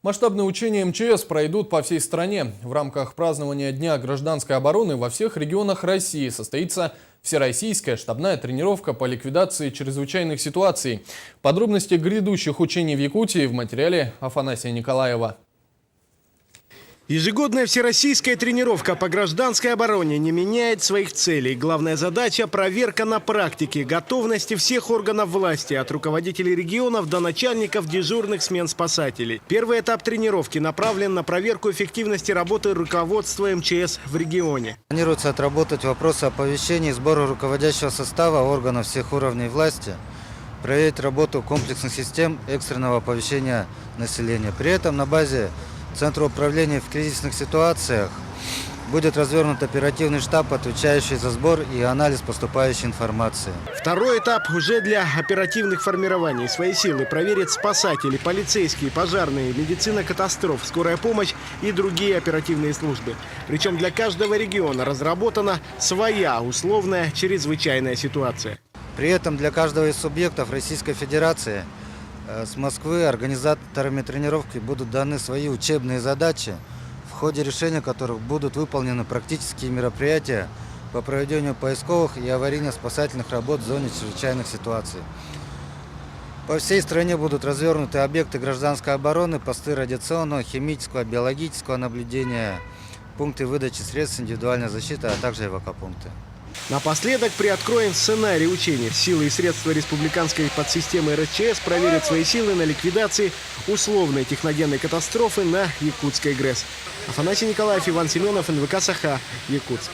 Масштабные учения МЧС пройдут по всей стране. В рамках празднования Дня гражданской обороны во всех регионах России состоится всероссийская штабная тренировка по ликвидации чрезвычайных ситуаций. Подробности грядущих учений в Якутии в материале Афанасия Николаева. Ежегодная всероссийская тренировка по гражданской обороне не меняет своих целей. Главная задача – проверка на практике готовности всех органов власти, от руководителей регионов до начальников дежурных смен спасателей. Первый этап тренировки направлен на проверку эффективности работы руководства МЧС в регионе. Планируется отработать вопросы оповещения и сбора руководящего состава органов всех уровней власти, проверить работу комплексных систем экстренного оповещения населения. При этом на базе Центра управления в кризисных ситуациях будет развернут оперативный штаб, отвечающий за сбор и анализ поступающей информации. Второй этап уже для оперативных формирований. Свои силы проверят спасатели, полицейские, пожарные, медицина катастроф, скорая помощь и другие оперативные службы. Причем для каждого региона разработана своя условная чрезвычайная ситуация. При этом для каждого из субъектов Российской Федерации с Москвы организаторами тренировки будут даны свои учебные задачи, в ходе решения которых будут выполнены практические мероприятия по проведению поисковых и аварийно-спасательных работ в зоне чрезвычайных ситуаций. По всей стране будут развернуты объекты гражданской обороны, посты радиационного, химического, биологического наблюдения, пункты выдачи средств индивидуальной защиты, а также эвакопункты. Напоследок приоткроем сценарий учений. Силы и средства республиканской подсистемы РСЧС проверят свои силы на ликвидации условной техногенной катастрофы на Якутской ГРЭС. Афанасий Николаев, Иван Семенов, НВК «Саха», Якутск.